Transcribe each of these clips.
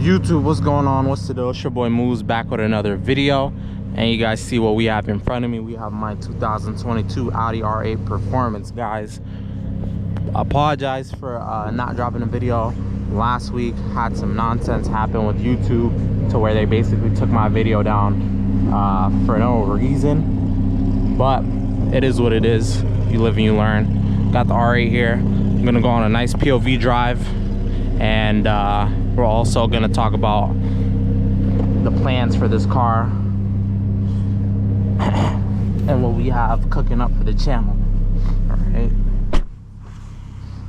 YouTube, what's going on? What's the deal? It's your boy Moose back with another video, and you guys see what we have in front of me. We have my 2022 Audi R8 Performance, guys. Apologize for not dropping a video last week. Had some nonsense happen with YouTube to where they basically took my video down for no reason, but it is what it is. You live and you learn. Got the R8 here. I'm gonna go on a nice POV drive, and we're also gonna talk about the plans for this car and what we have cooking up for the channel. All right.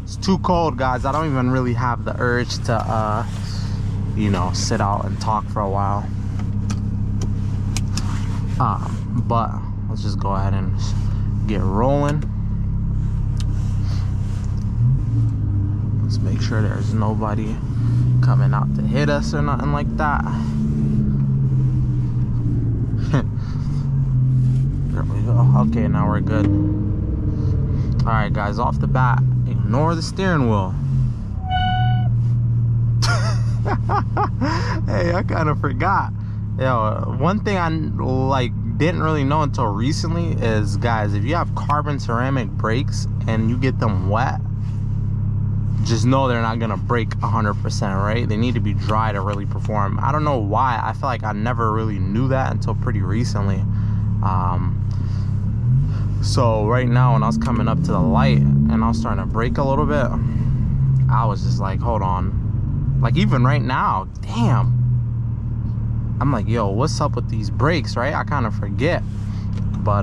It's too cold, guys. I don't even really have the urge to, you know, sit out and talk for a while. But let's just go ahead and get rolling. Let's make sure there's nobody coming out to hit us or nothing like that. There we go. Okay, now we're good. All right, guys, off the bat, ignore the steering wheel. Hey, I kind of forgot. Yo, one thing I didn't really know until recently is, guys, if you have carbon ceramic brakes and you get them wet, just know they're not gonna break 100%, right? They need to be dry to really perform. I don't know why. I feel like I never really knew that until pretty recently. So right now, when I was coming up to the light and I was starting to brake a little bit, I was just like, hold on. Like, even right now, damn. I'm like, yo, what's up with these brakes, right? I kind of forget. But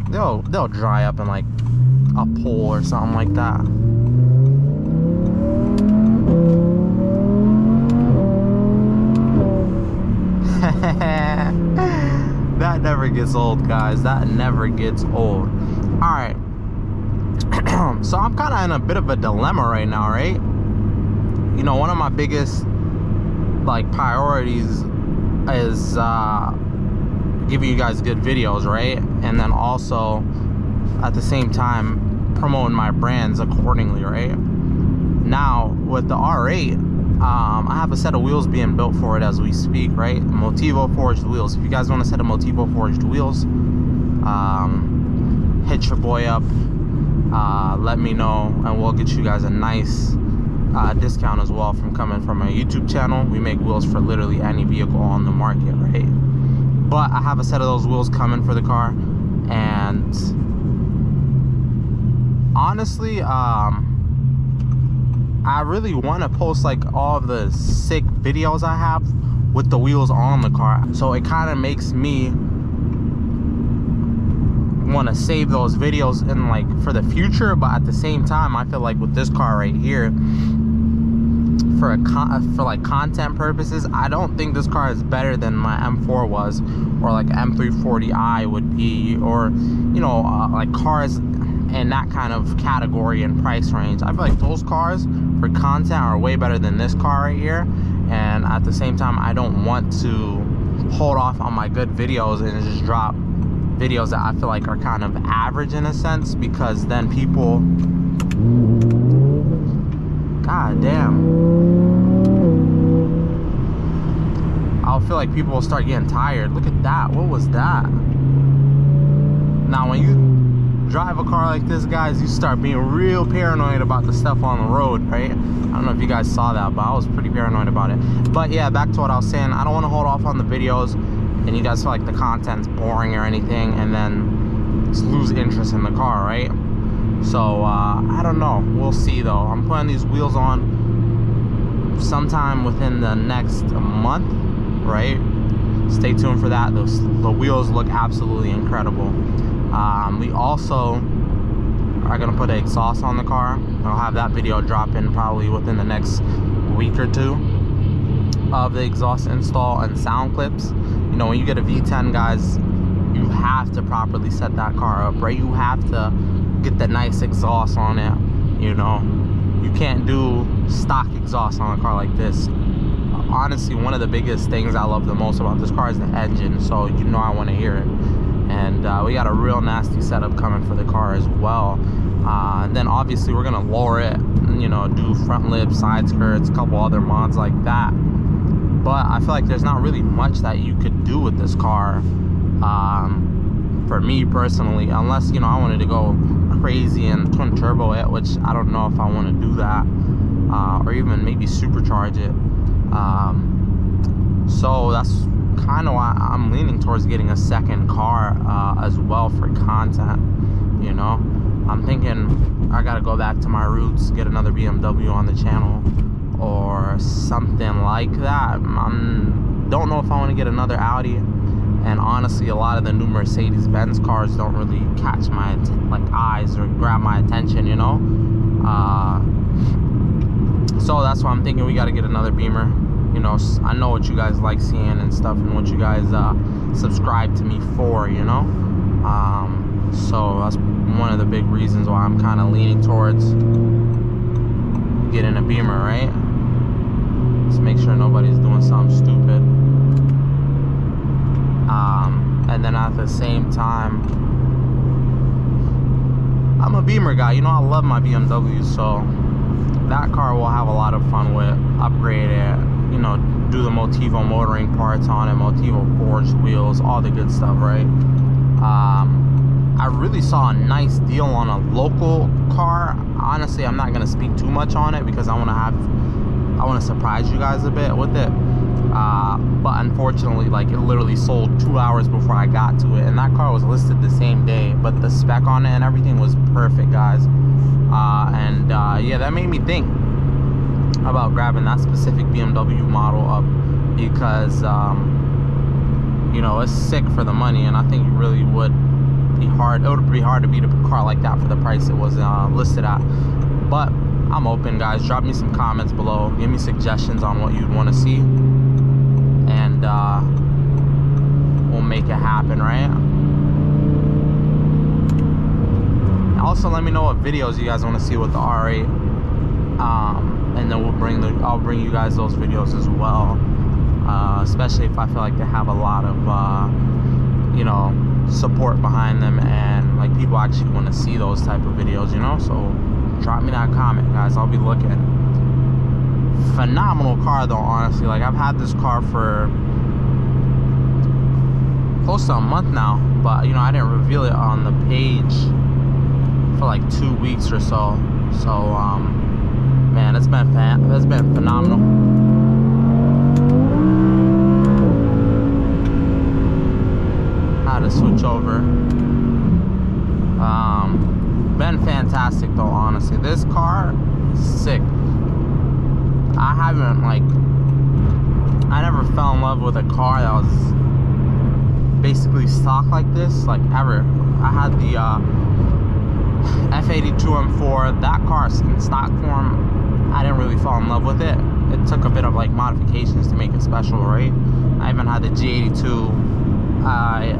they'll dry up in like a pole or something like that. That never gets old, guys. That never gets old. All right. So I'm kind of in a bit of a dilemma right now, right? You know, one of my biggest priorities is giving you guys good videos, right? And then also at the same time promoting my brands accordingly, right? Now with the R8, I have a set of wheels being built for it as we speak, right? Motivo forged wheels. If you guys want a set of Motivo forged wheels, hit your boy up, let me know, and we'll get you guys a nice discount as well from coming from a YouTube channel. We make wheels for literally any vehicle on the market, right? But I have a set of those wheels coming for the car, and honestly, I really want to post like all of the sick videos I have with the wheels on the car, so it kind of makes me want to save those videos in for the future. But at the same time, I feel like with this car right here, for content purposes, I don't think this car is better than my M4 was, or like M340i would be, or you know, like cars in that kind of category and price range. I feel like those cars for content are way better than this car right here. And at the same time, I don't want to hold off on my good videos and just drop videos that I feel like are kind of average in a sense, because then people, god damn, I'll feel like people will start getting tired. Look at that. What was that? Now when you drive a car like this, guys, you start being real paranoid about the stuff on the road, right? I don't know if you guys saw that, but I was pretty paranoid about it. But yeah, back to what I was saying. I don't want to hold off on the videos and you guys feel like the content's boring or anything, and then just lose interest in the car, right? So I don't know. We'll see though. I'm putting these wheels on sometime within the next month, right? Stay tuned for that. The wheels look absolutely incredible. We also are gonna put an exhaust on the car. I'll have that video dropping probably within the next week or two of the exhaust install and sound clips. You know, when you get a V10, guys, you have to properly set that car up, right? You have to get the nice exhaust on it. You know, you can't do stock exhaust on a car like this. Honestly, one of the biggest things I love the most about this car is the engine, so you know I want to hear it. And we got a real nasty setup coming for the car as well. Then obviously we're gonna lower it, you know, do front lip, side skirts, a couple other mods like that. but I feel like there's not really much that you could do with this car, for me personally, unless, you know, I wanted to go crazy and twin turbo it, which I don't know if I want to do that, or even maybe supercharge it. So that's kind of why I'm leaning towards getting a second car as well for content. You know, I'm thinking I gotta go back to my roots, get another BMW on the channel or something like that. Don't know if I want to get another Audi, and honestly a lot of the new Mercedes-Benz cars don't really catch my eyes or grab my attention, you know. So that's why I'm thinking we got to get another Beamer. You know, I know what you guys like seeing and stuff, and what you guys subscribe to me for, you know. So that's one of the big reasons why I'm kind of leaning towards getting a Beamer, right? Just make sure nobody's doing something stupid. And then at the same time, I'm a Beamer guy, you know. I love my BMW, so that car we'll have a lot of fun with. Upgrade it, you know, do the Motivo motoring parts on it, Motivo forged wheels, all the good stuff, right? I really saw a nice deal on a local car. Honestly, I'm not gonna speak too much on it because I want to surprise you guys a bit with it. But unfortunately, like, it literally sold 2 hours before I got to it, and that car was listed the same day, but the spec on it and everything was perfect, guys. Yeah, that made me think about grabbing that specific BMW model up, because you know, it's sick for the money, and I think it really would be hard. It would be hard to beat a car like that for the price it was listed at. But I'm open, guys. Drop me some comments below, give me suggestions on what you'd want to see, and we'll make it happen, right? Also, let me know what videos you guys want to see with the R8, and then I'll bring you guys those videos as well, especially if I feel like they have a lot of you know, support behind them, and like people actually want to see those type of videos, you know. So drop me that comment, guys. I'll be looking. Phenomenal car though, honestly. Like, I've had this car for close to a month now, but you know, I didn't reveal it on the page for like 2 weeks or so. So man, it's been phenomenal. How to switch over. Been fantastic though, honestly. This car is sick. I never fell in love with a car that was basically stock like this, like, ever. I had the F82 M4. That car in stock form, I didn't really fall in love with it. It took a bit of like modifications to make it special, right? I even had the G82. I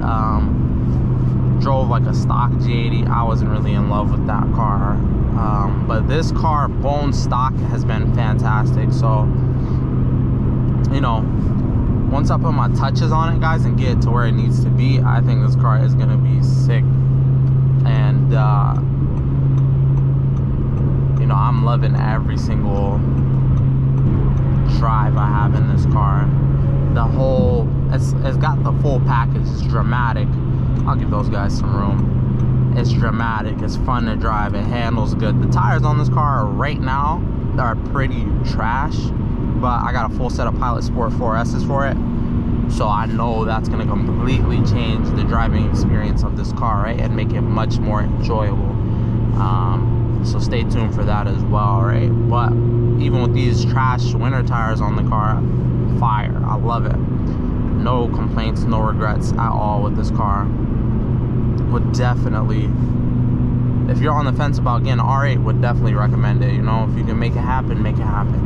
drove like a stock G80. I wasn't really in love with that car, but this car, bone stock, has been fantastic. So, you know, once I put my touches on it, guys, and get it to where it needs to be, I think this car is gonna be sick. And you know, I'm loving every single drive I have in this car. It's got the full package. It's dramatic. I'll give those guys some room. It's dramatic. It's fun to drive. It handles good. The tires on this car right now are pretty trash, but I got a full set of Pilot Sport 4S's for it, so I know that's going to completely change the driving experience of this car, right, and make it much more enjoyable. So stay tuned for that as well, right? But even with these trash winter tires on the car, fire. I love it. No complaints, no regrets at all with this car. Would definitely, if you're on the fence about getting an R8, would definitely recommend it. You know, if you can make it happen, make it happen.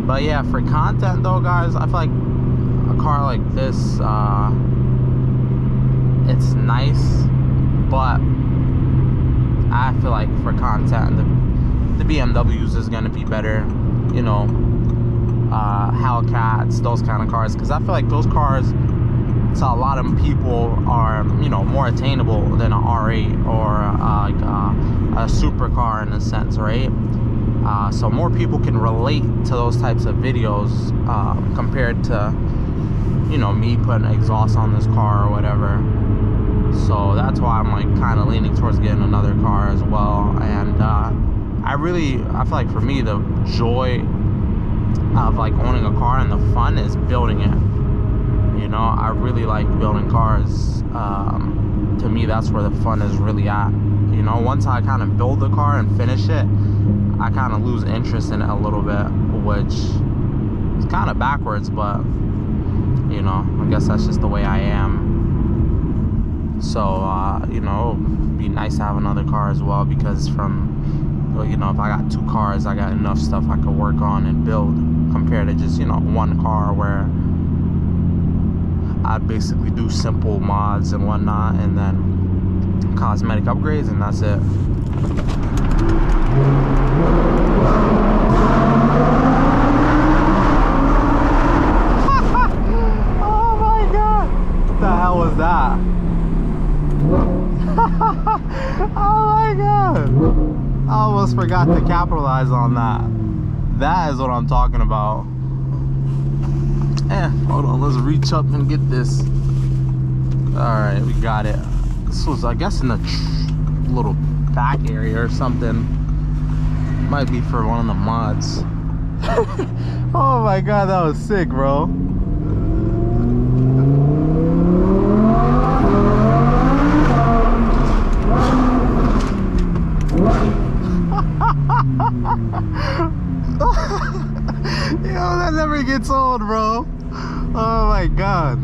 But yeah, for content though, guys, I feel like a car like this, it's nice, but I feel like for content, the BMWs is gonna be better. You know, Hellcats, those kind of cars, because I feel like those cars, to a lot of people, are, you know, more attainable than an R8 or a supercar in a sense, right? so more people can relate to those types of videos compared to, you know, me putting exhaust on this car or whatever. So that's why I'm like kind of leaning towards getting another car as well. And I feel like for me, the joy of like owning a car and the fun is building it. You know, I really like building cars. To me, that's where the fun is really at. You know, once I kind of build the car and finish it, I kind of lose interest in it a little bit, which is kind of backwards, but you know, I guess that's just the way I am. So you know, it'd be nice to have another car as well, because from, you know, if I got 2 cars, I got enough stuff I could work on and build, compared to just, you know, 1 car where I'd basically do simple mods and whatnot, and then cosmetic upgrades, and that's it. Oh my god! What the hell was that? Oh my god! I almost forgot to capitalize on that. That is what I'm talking about. Hold on, let's reach up and get this. Alright, we got it. This was, I guess, in the little back area or something. Might be for one of the mods. Oh my god, that was sick, bro. Yo, that never gets old, bro. Oh my god.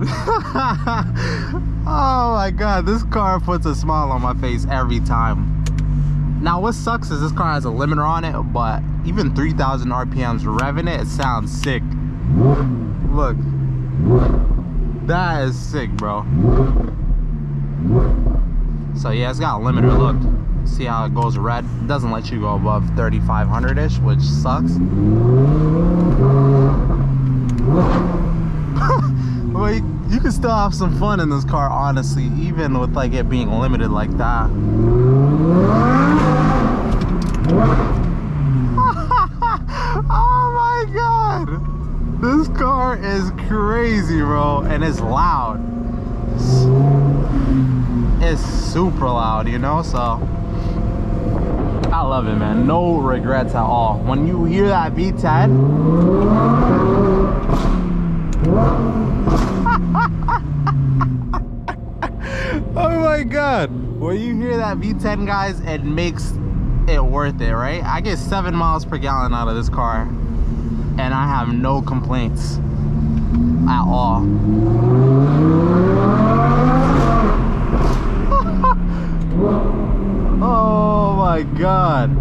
Oh my god, this car puts a smile on my face every time. Now what sucks is this car has a limiter on it, but even 3,000 RPMs revving it, it sounds sick. Look, that is sick, bro. So yeah, it's got a limiter. Look, see how it goes red? It doesn't let you go above 3,500-ish, which sucks. Well, you can still have some fun in this car, honestly, even with like it being limited like that. Oh my god, this car is crazy, bro, and it's loud. It's super loud, you know. So I love it, man. No regrets at all. When you hear that V10, oh my god, when you hear that V10, guys, it makes it worth it, right? I get 7 miles per gallon out of this car, and I have no complaints at all. Oh my god.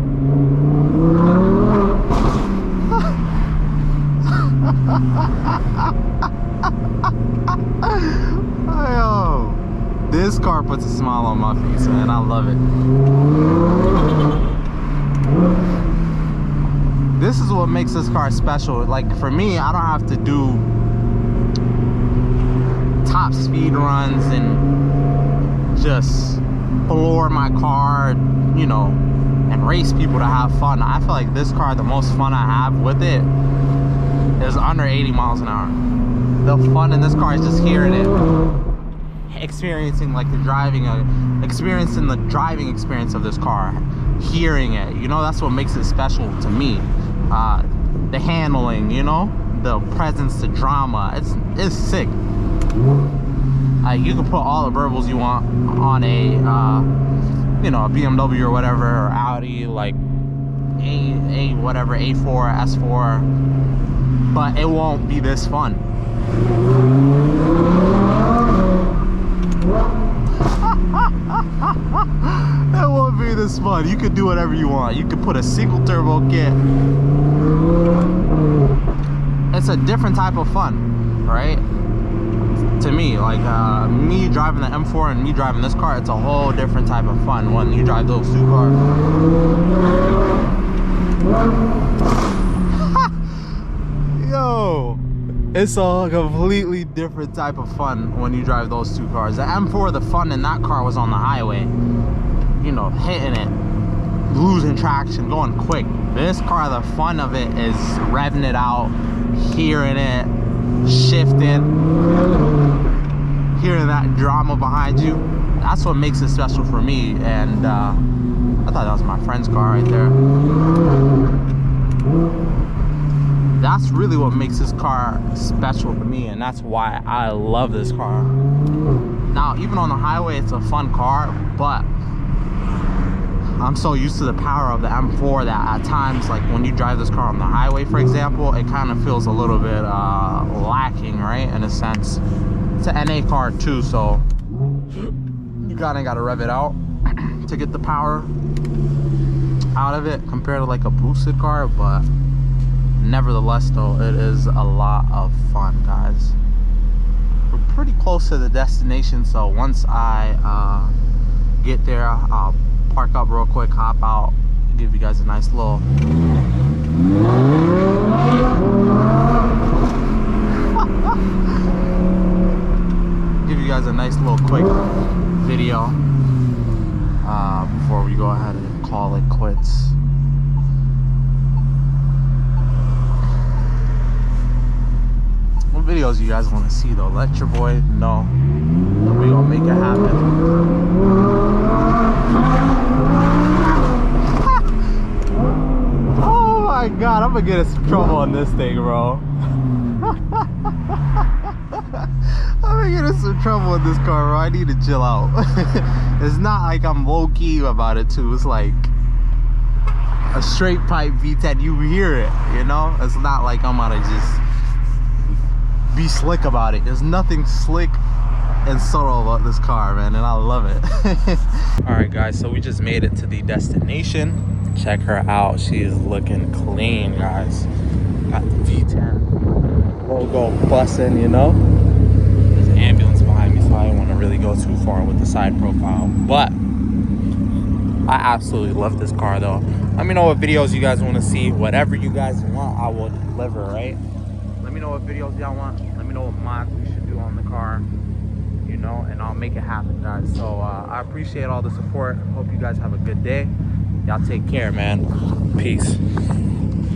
Yo, this car puts a smile on my face, man. I love it. This is what makes this car special. Like for me, I don't have to do top speed runs and just floor my car, you know, and race people to have fun. I feel like this car, the most fun I have with it is under 80 miles an hour. The fun in this car is just hearing it, experiencing like the driving experience of this car, hearing it, you know. That's what makes it special to me. The handling, you know, the presence, the drama, it's sick. You can put all the verbals you want on a you know, a BMW or whatever, or Audi, like a whatever, A4, S4, but it won't be this fun. It won't be this fun. You could do whatever you want. You could put a single turbo kit. It's a different type of fun, right? To me, like me driving the M4 and me driving this car, it's a whole different type of fun when you drive those 2 cars. Yo, it's a completely different type of fun when you drive those 2 cars. The M4, the fun in that car was on the highway, you know, hitting it. losing traction, going quick. This car, the fun of it is revving it out, hearing it, shifting, hearing that drama behind you. That's what makes it special for me. And I thought that was my friend's car right there. That's really what makes this car special to me, and that's why I love this car. Now, even on the highway, it's a fun car, but I'm so used to the power of the M4 that at times, like when you drive this car on the highway, for example, it kind of feels a little bit lacking, right? In a sense. It's an NA car too, so you kind of got to rev it out to get the power out of it compared to like a boosted car. But nevertheless though, it is a lot of fun, guys. We're pretty close to the destination, so once I get there, I'll park up real quick, hop out, give you guys a nice little quick video before we go ahead and call it quits. What videos you guys want to see though? Let your boy know, and we gonna make it happen. Oh my god, I'm gonna get in some trouble on this thing, bro. I'm gonna get in some trouble with this car, bro. I need to chill out. It's not like I'm low-key about it too. It's like a straight pipe V10. You hear it, you know? It's not like I'm gonna just be slick about it. There's nothing slick and subtle about this car, man, and I love it. All right, guys, so we just made it to the destination. Check her out. She is looking clean, guys. Got the V10 logo busting, you know. There's an ambulance behind me, so I don't want to really go too far with the side profile, but I absolutely love this car though. Let me know what videos you guys want to see. Whatever you guys want, I will deliver, right? Let me know what videos y'all want. Let me know what mods we should do on the car, you know, and I'll make it happen, guys. So I appreciate all the support. Hope you guys have a good day. Y'all take care, man. Peace.